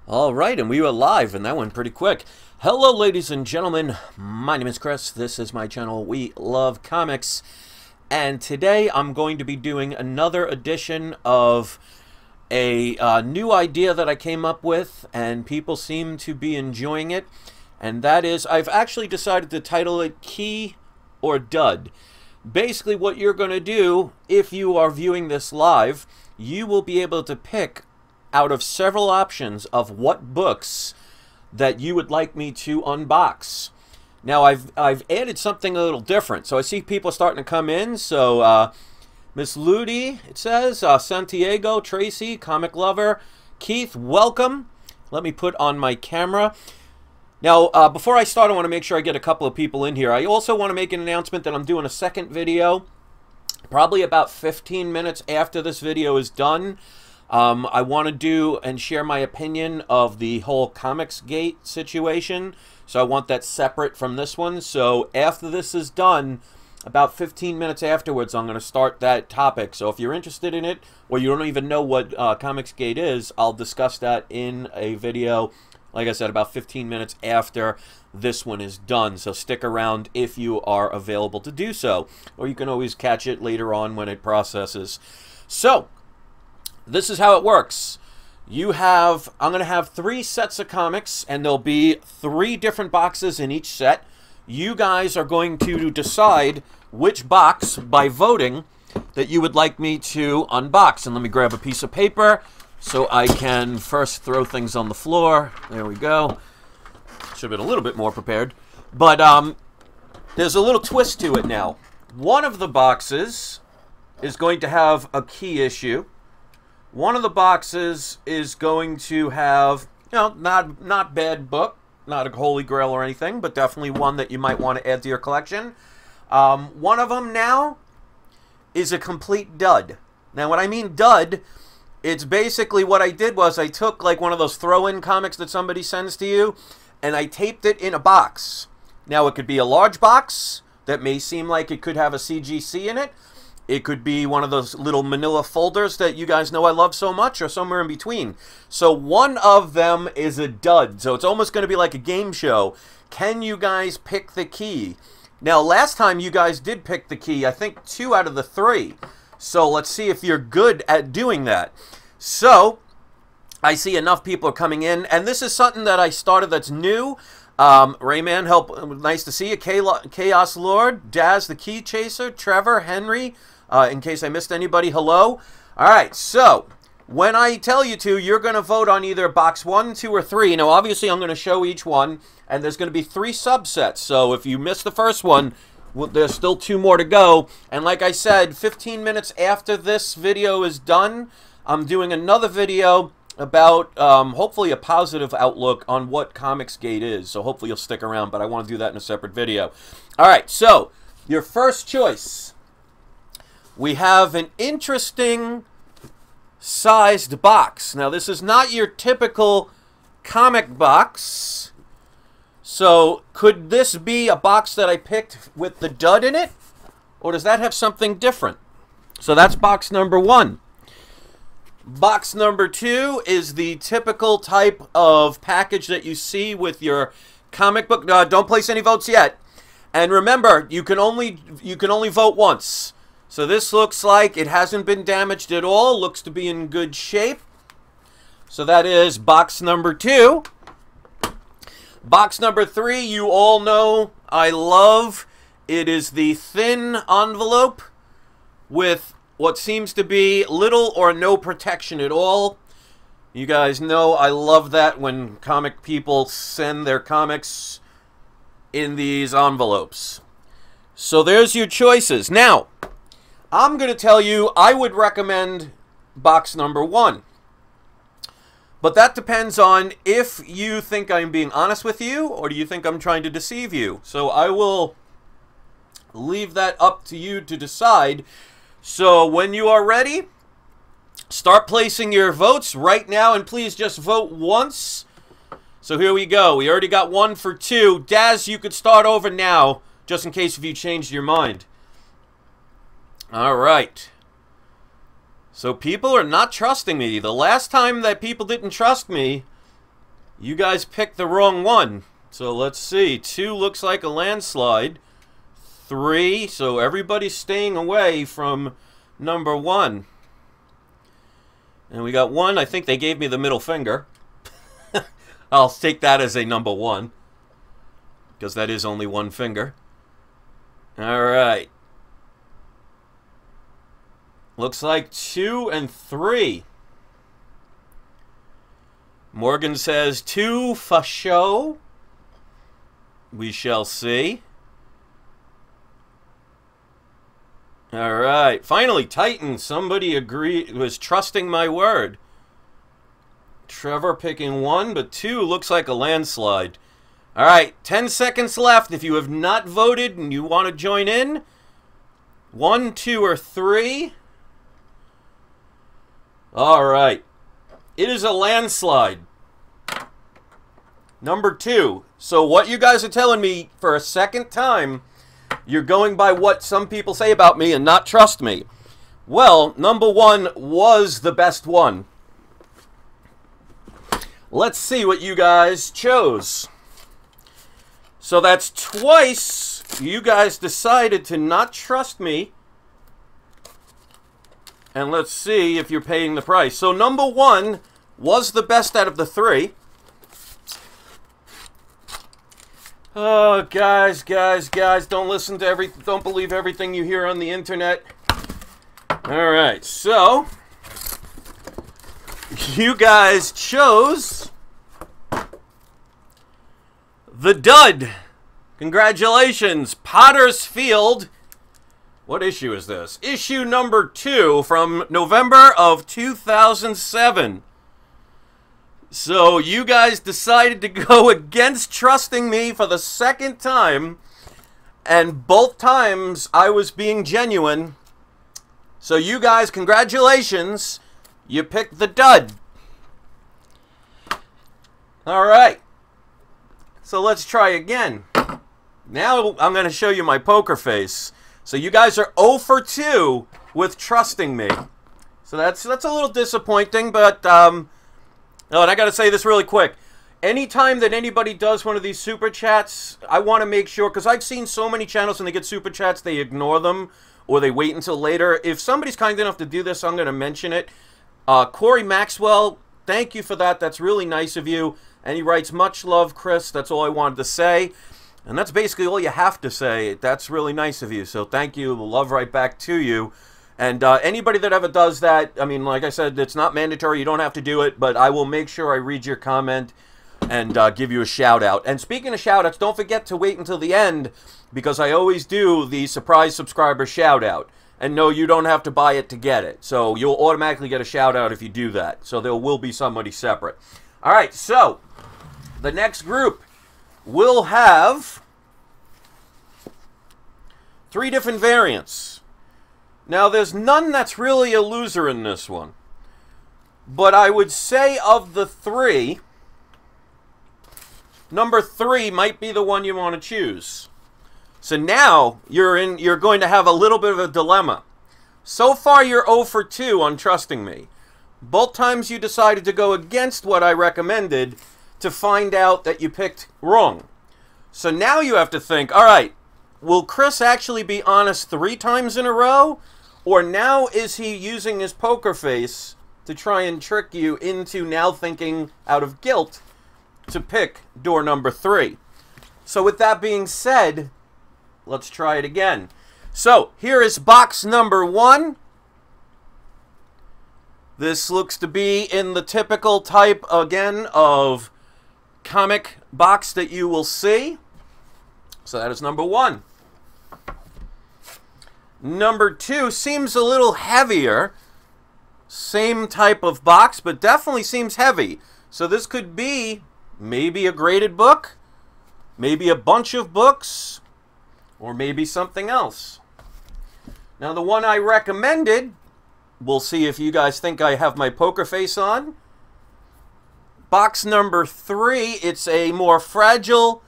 All right, and we were live, and that went pretty quick. Hello, ladies and gentlemen. My name is Chris. This is my channel, We Love Comics. And today I'm going to be doing another edition of a new idea that I came up with, and people seem to be enjoying it. And that is, I've actually decided to title it Key or Dud. Basically, what you're going to do, if you are viewing this live, you will be able to pick out of several options of what books that you would like me to unbox. Now, I've added something a little different. So I see people starting to come in. So Miss Ludi, it says, Santiago, Tracy, Comic Lover, Keith, welcome. Let me put on my camera. Now, before I start, I want to make sure I get a couple of people in here. I also want to make an announcement that I'm doing a second video, probably about 15 minutes after this video is done. I want to do and share my opinion of the whole Comicsgate situation. So I want that separate from this one. So after this is done, about 15 minutes afterwards, I'm going to start that topic. So if you're interested in it, or you don't even know what Comicsgate is, I'll discuss that in a video, like I said, about 15 minutes after this one is done. So stick around if you are available to do so. Or you can always catch it later on when it processes. So this is how it works. I'm going to have 3 sets of comics, and there'll be 3 different boxes in each set. You guys are going to decide which box, by voting, that you would like me to unbox. And let me grab a piece of paper so I can first throw things on the floor. There we go. Should have been a little bit more prepared. But there's a little twist to it now. One of the boxes is going to have a key issue. One of the boxes is going to have, you know, not bad book, not a holy grail or anything, but definitely one that you might want to add to your collection. One of them now is a complete dud. Now, when I mean dud, it's basically what I did was I took like one of those throw-in comics that somebody sends to you, and I taped it in a box. Now, it could be a large box that may seem like it could have a CGC in it. It could be one of those little manila folders that you guys know I love so much, or somewhere in between. So one of them is a dud. So it's almost going to be like a game show. Can you guys pick the key? Now, last time you guys did pick the key, I think 2 out of the 3. So let's see if you're good at doing that. So I see enough people are coming in, and this is something that I started that's new. Rayman, nice to see you. Chaos Lord, Daz the Key Chaser, Trevor, Henry. In case I missed anybody, hello. All right, so when I tell you to, you're going to vote on either box 1, 2, or 3. Now, obviously, I'm going to show each one, and there's going to be 3 subsets. So if you missed the first one, there's still 2 more to go. And like I said, 15 minutes after this video is done, I'm doing another video about hopefully a positive outlook on what Comicsgate is. So hopefully you'll stick around, but I want to do that in a separate video. All right, so your first choice. We have an interesting sized box. Now, this is not your typical comic box. So could this be a box that I picked with the dud in it? Or does that have something different? So that's box number 1. Box number 2 is the typical type of package that you see with your comic book. Don't place any votes yet. And remember, you can only vote once. So this looks like it hasn't been damaged at all. Looks to be in good shape. So that is box number 2. Box number 3, you all know I love. It is the thin envelope with what seems to be little or no protection at all. You guys know I love that when comic people send their comics in these envelopes. So there's your choices. Now, I'm going to tell you I would recommend box number 1. But that depends on if you think I'm being honest with you, or do you think I'm trying to deceive you. So I will leave that up to you to decide. So when you are ready, start placing your votes right now, and please just vote once. So here we go. We already got 1 for 2. Daz, you could start over now, just in case if you changed your mind. All right. So people are not trusting me. The last time that people didn't trust me, You guys picked the wrong one. So let's see. 2 looks like a landslide. 3, so everybody's staying away from number 1. And we got 1. I think they gave me the middle finger. I'll take that as a number 1. Because that is only 1 finger. Alright. Looks like 2 and 3. Morgan says 2 for show. We shall see. Alright. Finally, Titan. Somebody was trusting my word. Trevor picking 1, but 2 looks like a landslide. Alright, 10 seconds left. If you have not voted and you want to join in, 1, 2, or 3. Alright. It is a landslide. Number 2. So what you guys are telling me for a second time, you're going by what some people say about me and not trust me. Well, number 1 was the best one. Let's see what you guys chose. So that's twice you guys decided to not trust me. And let's see if you're paying the price. So number 1 was the best out of the 3. Oh, guys, don't listen to don't believe everything you hear on the internet. All right, so you guys chose the dud. Congratulations, Potter's Field. What issue is this? Issue number 2 from November of 2007. So you guys decided to go against trusting me for the second time, and both times I was being genuine. So you guys, congratulations, you picked the dud. All right. So let's try again. Now I'm going to show you my poker face. So you guys are 0 for 2 with trusting me. So that's a little disappointing, but oh, and I got to say this really quick. Anytime that anybody does one of these super chats, I want to make sure, because I've seen so many channels when they get super chats, they ignore them or they wait until later. If somebody's kind enough to do this, I'm going to mention it. Corey Maxwell, thank you for that. That's really nice of you. And he writes, much love, Chris. That's all I wanted to say. And that's basically all you have to say. That's really nice of you. So thank you. Love right back to you. And anybody that ever does that, I mean, like I said, it's not mandatory. You don't have to do it. But I will make sure I read your comment and give you a shout out. And speaking of shout outs, don't forget to wait until the end, because I always do the surprise subscriber shout out. And no, you don't have to buy it to get it. So you'll automatically get a shout out if you do that. So there will be somebody separate. All right, so the next group will have 3 different variants. Now, there's none that's really a loser in this one. But I would say of the 3, number 3 might be the one you want to choose. So now you're going to have a little bit of a dilemma. So far, you're 0 for 2 on trusting me. Both times you decided to go against what I recommended to find out that you picked wrong. So now you have to think, all right, will Chris actually be honest 3 times in a row? Or now is he using his poker face to try and trick you into now thinking out of guilt to pick door number 3? So with that being said, let's try it again. So here is box number 1. This looks to be in the typical type, again, of comic box that you will see. So that is number 1. Number 2 seems a little heavier. Same type of box, but definitely seems heavy. So this could be maybe a graded book, maybe a bunch of books, or maybe something else. Now the one I recommended, we'll see if you guys think I have my poker face on. Box number 3, it's a more fragile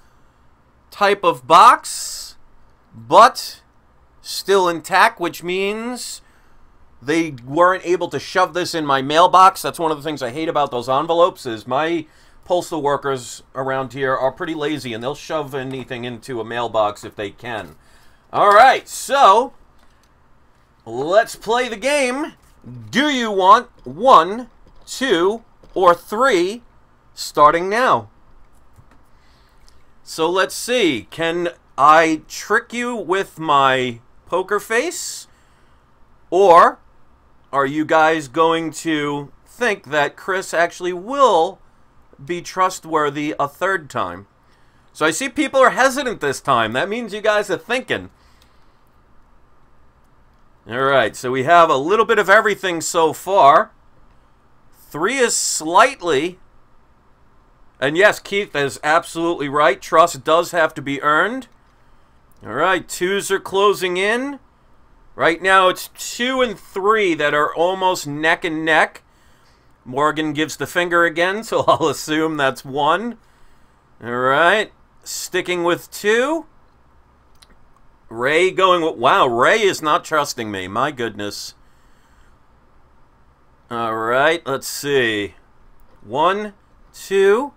type of box, but still intact, which means they weren't able to shove this in my mailbox. That's one of the things I hate about those envelopes, is my postal workers around here are pretty lazy, and they'll shove anything into a mailbox if they can. All right, so let's play the game. Do you want 1, 2, or 3 starting now? So let's see. Can I trick you with my poker face? Or are you guys going to think that Chris actually will be trustworthy a third time? So I see people are hesitant this time. That means you guys are thinking. Alright, so we have a little bit of everything so far. 3 is slightly... And yes, Keith is absolutely right. Trust does have to be earned. Alright, 2s are closing in. Right now it's 2 and 3 that are almost neck and neck. Morgan gives the finger again, so I'll assume that's 1. Alright, sticking with 2. Ray going with... Wow, Ray is not trusting me. My goodness. Alright, let's see. 1, 2.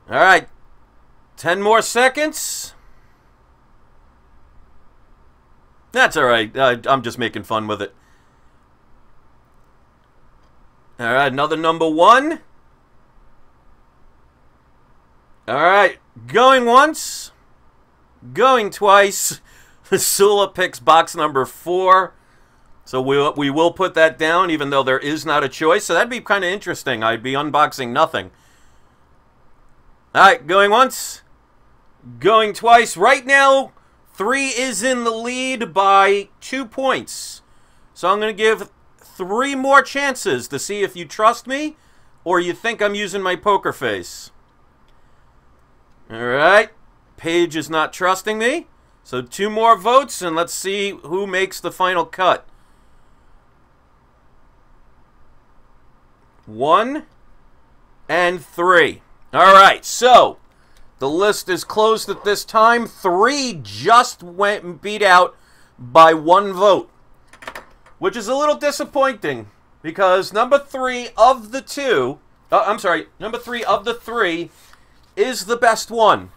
Alright. 10 more seconds. That's alright. I'm just making fun with it. Alright, another number 1. Alright, going once. Going twice. Sula picks box number 4. So we will put that down, even though there is not a choice. So that'd be kind of interesting. I'd be unboxing nothing. Alright, going once. Going twice. Right now, 3 is in the lead by 2 points. So I'm going to give 3 more chances to see if you trust me or you think I'm using my poker face. Alright. Paige is not trusting me. So 2 more votes, and let's see who makes the final cut. 1 and 3. Alright, so the list is closed at this time. 3 just went beat out by 1 vote, which is a little disappointing because number 3 of the 2, number 3 of the 3 is the best one.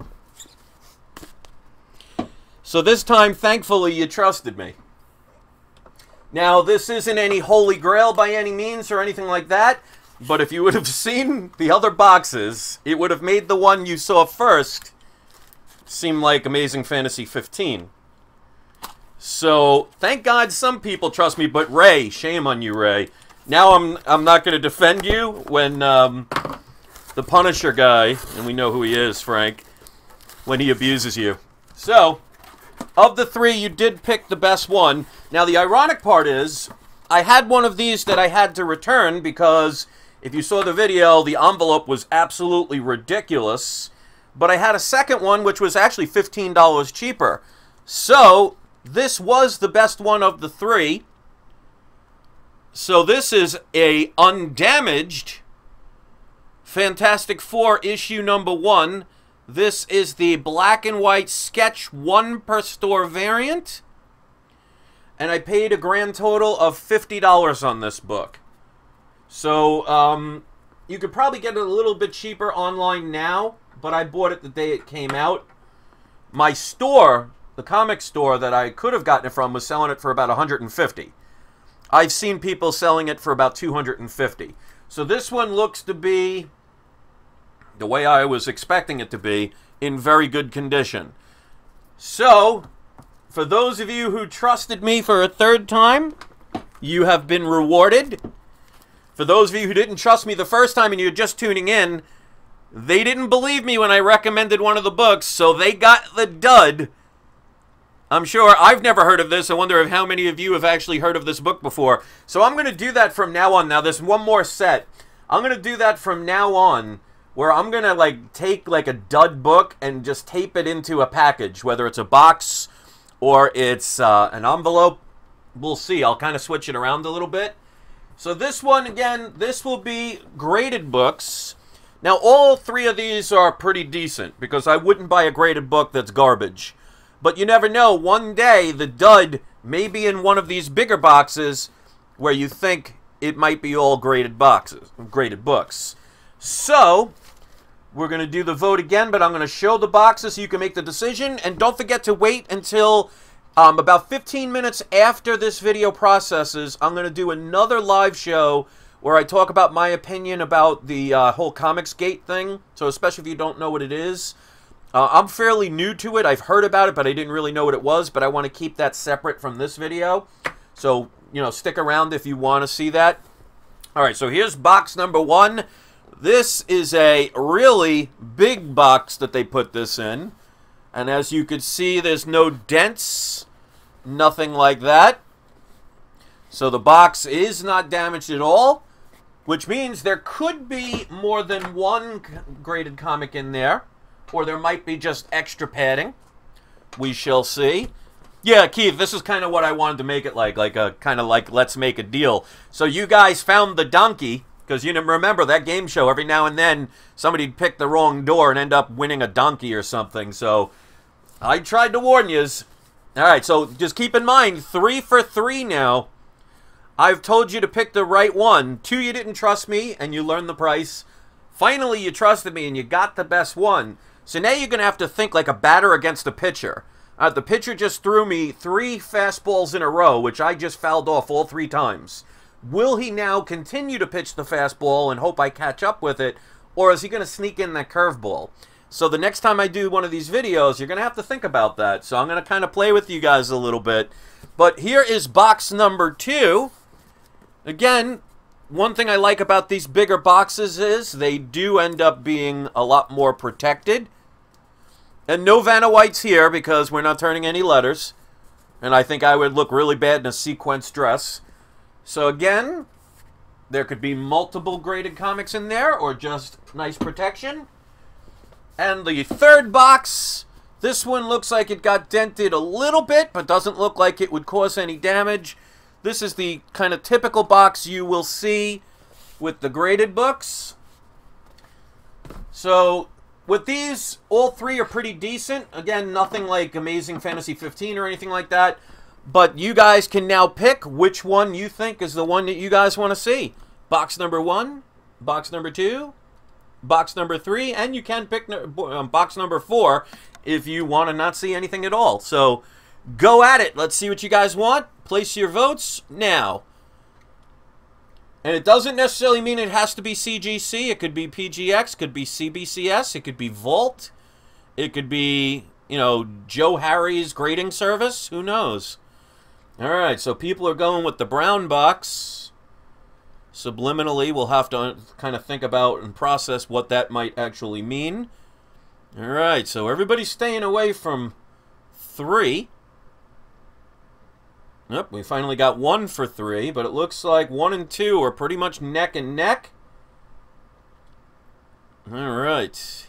So this time, thankfully, you trusted me. Now, this isn't any holy grail by any means or anything like that, but if you would have seen the other boxes, it would have made the one you saw first seem like Amazing Fantasy 15. So, thank God some people trust me, but Ray, shame on you, Ray. Now I'm not going to defend you when the Punisher guy, and we know who he is, Frank, when he abuses you. So, of the 3, you did pick the best one. Now, the ironic part is, I had one of these that I had to return because, if you saw the video, the envelope was absolutely ridiculous. But I had a second one, which was actually $15 cheaper. So, this was the best one of the 3. So, this is a undamaged Fantastic Four issue number 1. This is the black and white sketch 1 per store variant. And I paid a grand total of $50 on this book. So, you could probably get it a little bit cheaper online now, but I bought it the day it came out. My store, the comic store that I could have gotten it from, was selling it for about $150. I've seen people selling it for about $250. So this one looks to be, the way I was expecting it to be, in very good condition. So, for those of you who trusted me for a 3rd time, you have been rewarded. For those of you who didn't trust me the first time and you're just tuning in, they didn't believe me when I recommended one of the books, so they got the dud. I'm sure I've never heard of this. I wonder if how many of you have actually heard of this book before. So I'm going to do that from now on. Now, there's one more set. I'm going to do that from now on, where I'm going to take a dud book and just tape it into a package, whether it's a box or it's an envelope. We'll see. I'll kind of switch it around a little bit. So this one, again, this will be graded books. Now, all 3 of these are pretty decent because I wouldn't buy a graded book that's garbage. But you never know. One day, the dud may be in one of these bigger boxes where you think it might be all graded books. So, we're going to do the vote again, but I'm going to show the boxes so you can make the decision. And don't forget to wait until about 15 minutes after this video processes. I'm going to do another live show where I talk about my opinion about the whole Comicsgate thing. So especially if you don't know what it is. I'm fairly new to it. I've heard about it, but I didn't really know what it was. But I want to keep that separate from this video. So, you know, stick around if you want to see that. All right, so here's box number 1. This is a really big box that they put this in. And as you can see, there's no dents, nothing like that. So the box is not damaged at all, which means there could be more than one graded comic in there, or there might be just extra padding. We shall see. Yeah, Keith, this is kind of what I wanted to make it like a kind of like Let's Make a Deal. So you guys found the donkey. Because you remember that game show, every now and then somebody'd pick the wrong door and end up winning a donkey or something. So I tried to warn yous. All right, so just keep in mind, 3 for 3 now. I've told you to pick the right one. 2, you didn't trust me and you learned the price. Finally, you trusted me and you got the best one. So now you're going to have to think like a batter against a pitcher. The pitcher just threw me 3 fastballs in a row, which I just fouled off all 3 times. Will he now continue to pitch the fastball and hope I catch up with it, or is he going to sneak in that curveball? So the next time I do one of these videos, you're going to have to think about that. So I'm going to kind of play with you guys a little bit. But here is box number 2. Again, one thing I like about these bigger boxes is they do end up being a lot more protected. And no Vanna Whites here because we're not turning any letters. And I think I would look really bad in a sequence dress. So again, there could be multiple graded comics in there or just nice protection. And the third box, this one looks like it got dented a little bit, but doesn't look like it would cause any damage. This is the kind of typical box you will see with the graded books. So with these, all 3 are pretty decent. Again, nothing like Amazing Fantasy 15 or anything like that. But you guys can now pick which one you think is the one that you guys want to see. Box number 1, box number 2, box number 3, and you can pick box number 4 if you want to not see anything at all. So go at it. Let's see what you guys want. Place your votes now. And it doesn't necessarily mean it has to be CGC. It could be PGX, could be CBCS, it could be Vault, it could be, you know, Joe Harry's grading service. Who knows? All right, so people are going with the brown box. Subliminally, we'll have to kind of think about and process what that might actually mean. All right, so everybody's staying away from 3. Yep, we finally got 1 for 3, but it looks like 1 and 2 are pretty much neck and neck. All right.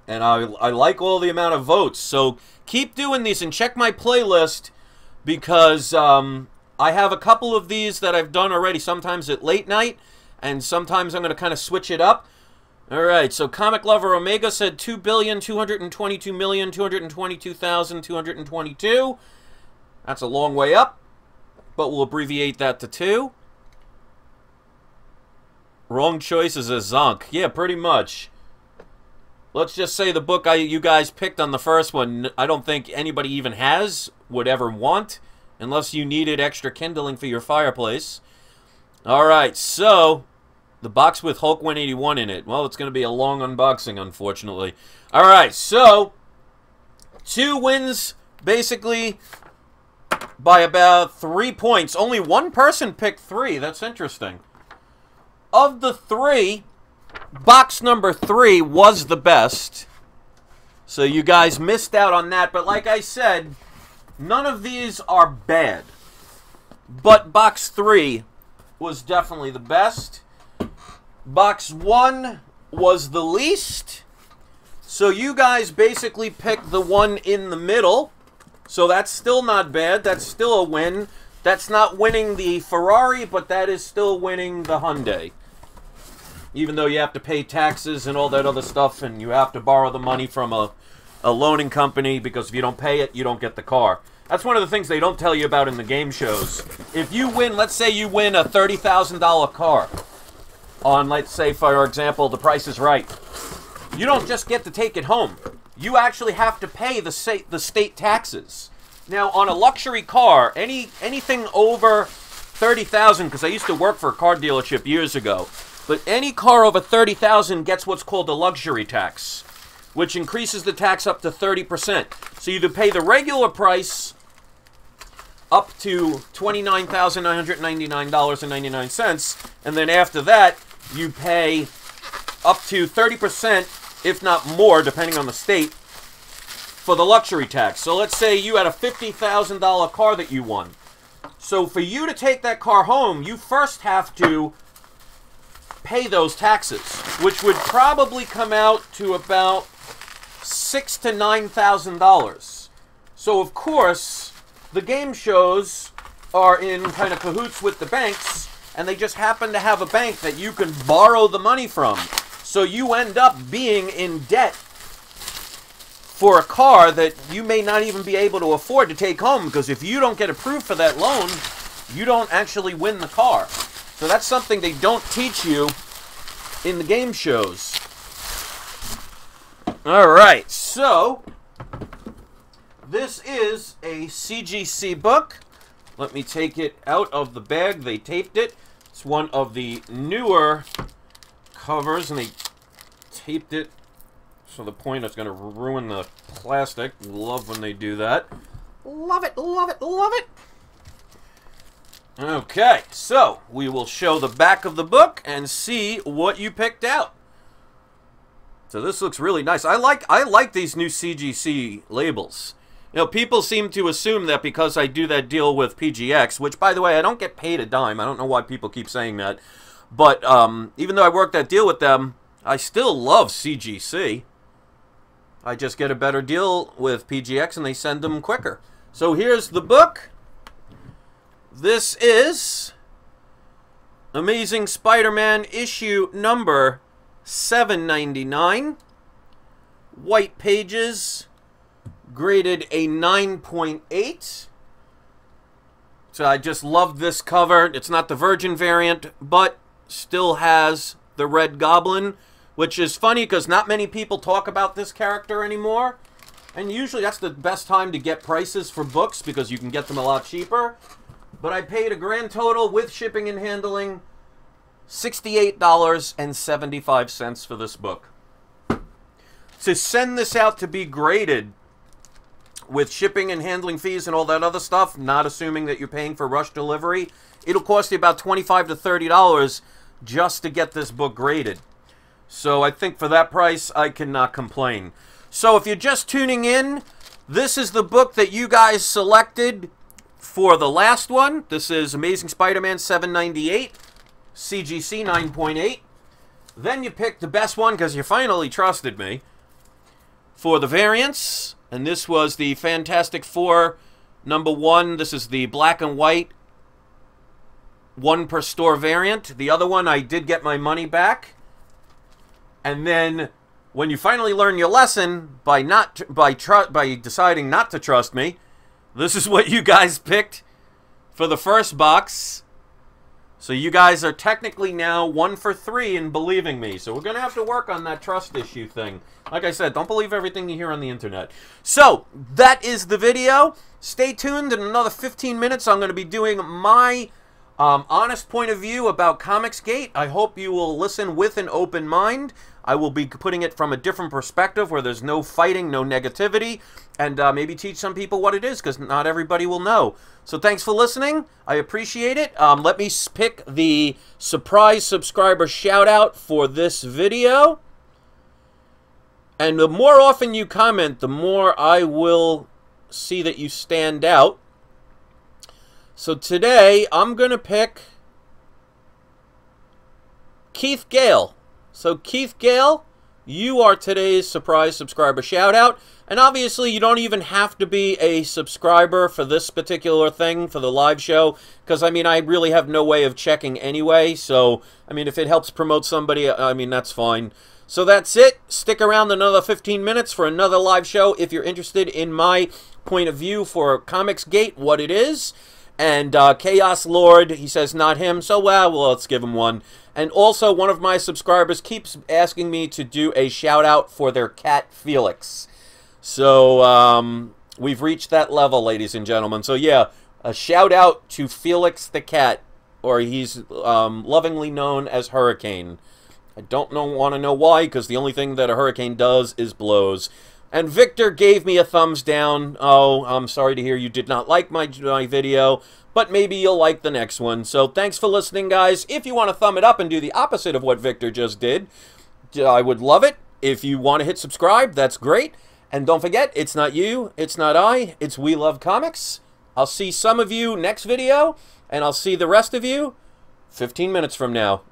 And I like all the amount of votes. So keep doing these and check my playlist because I have a couple of these that I've done already, sometimes at late night, and sometimes I'm going to kind of switch it up. All right, so Comic Lover Omega said 2,222,222,222. That's a long way up, but we'll abbreviate that to 2. Wrong choice is a zonk. Yeah, pretty much. Let's just say the book you guys picked on the first one, I don't think anybody even would ever want, unless you needed extra kindling for your fireplace. All right, so the box with Hulk 181 in it. Well, it's going to be a long unboxing, unfortunately. All right, so 2 wins, basically, by about 3 points. Only one person picked 3. That's interesting. Of the 3... box number 3 was the best. So you guys missed out on that. But like I said, none of these are bad. But box 3 was definitely the best. Box 1 was the least. So you guys basically picked the one in the middle. So that's still not bad. That's still a win. That's not winning the Ferrari, but that is still winning the Hyundai. Even though you have to pay taxes and all that other stuff, and you have to borrow the money from a loaning company, because if you don't pay it, you don't get the car. That's one of the things they don't tell you about in the game shows. If you win, let's say you win a $30,000 car on, let's say, for example, The Price is Right. You don't just get to take it home. You actually have to pay the state taxes. Now, on a luxury car, anything over $30,000, because I used to work for a car dealership years ago, but any car over $30,000 gets what's called a luxury tax, which increases the tax up to 30%. So you either pay the regular price up to $29,999.99, and then after that, you pay up to 30%, if not more, depending on the state, for the luxury tax. So let's say you had a $50,000 car that you won. So for you to take that car home, you first have to pay those taxes, which would probably come out to about $6,000 to $9,000. So of course, the game shows are in kind of cahoots with the banks, and they just happen to have a bank that you can borrow the money from. So you end up being in debt for a car that you may not even be able to afford to take home, because if you don't get approved for that loan, you don't actually win the car. So that's something they don't teach you in the game shows. Alright, so this is a CGC book. Let me take it out of the bag. They taped it. It's one of the newer covers, and they taped it to the point it's going to ruin the plastic. Love when they do that. Love it, love it, love it. Okay, so we will show the back of the book and see what you picked out. So this looks really nice. I like these new CGC labels. You know, people seem to assume that because I do that deal with PGX, which, by the way, I don't get paid a dime. I don't know why people keep saying that. But even though I work that deal with them, I still love CGC. I just get a better deal with PGX, and they send them quicker. So here's the book. This is Amazing Spider-Man issue number 799. White pages, graded a 9.8. So I just love this cover. It's not the Virgin variant, but still has the Red Goblin, which is funny because not many people talk about this character anymore. And usually that's the best time to get prices for books because you can get them a lot cheaper. But I paid a grand total with shipping and handling $68.75 for this book. To send this out to be graded with shipping and handling fees and all that other stuff, not assuming that you're paying for rush delivery, it'll cost you about $25 to $30 just to get this book graded. So I think for that price, I cannot complain. So if you're just tuning in, this is the book that you guys selected for the last one. This is Amazing Spider-Man 798, CGC 9.8. Then you picked the best one because you finally trusted me for the variants. And this was the Fantastic Four #1. This is the black and white, one per store variant. The other one, I did get my money back. And then, when you finally learn your lesson by deciding not to trust me, this is what you guys picked for the first box. So you guys are technically now 1 for 3 in believing me. So we're going to have to work on that trust issue thing. Like I said, don't believe everything you hear on the internet. So, that is the video. Stay tuned. In another 15 minutes, I'm going to be doing my honest point of view about Comicsgate. I hope you will listen with an open mind. I will be putting it from a different perspective where there's no fighting, no negativity, and maybe teach some people what it is, because not everybody will know. So thanks for listening. I appreciate it. Let me pick the surprise subscriber shout-out for this video. And the more often you comment, the more I will see that you stand out. So today, I'm going to pick Keith Gale. So Keith Gale, you are today's surprise subscriber shout-out. And obviously, you don't even have to be a subscriber for this particular thing, for the live show. Because, I mean, I really have no way of checking anyway. So, I mean, if it helps promote somebody, I mean, that's fine. So that's it. Stick around another 15 minutes for another live show if you're interested in my point of view for Comicsgate, what it is. And Chaos Lord, he says not him, so well, let's give him one. And also, one of my subscribers keeps asking me to do a shout-out for their cat, Felix. So, we've reached that level, ladies and gentlemen. So, yeah, a shout-out to Felix the cat, or he's lovingly known as Hurricane. I don't want to know why, because the only thing that a hurricane does is blows. And Victor gave me a thumbs down. Oh, I'm sorry to hear you did not like my video, but maybe you'll like the next one. So thanks for listening, guys. If you want to thumb it up and do the opposite of what Victor just did, I would love it. If you want to hit subscribe, that's great. And don't forget, it's not you, it's not I, it's We Love Comics. I'll see some of you next video, and I'll see the rest of you 15 minutes from now.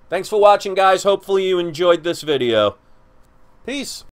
Thanks for watching, guys. Hopefully you enjoyed this video. Peace.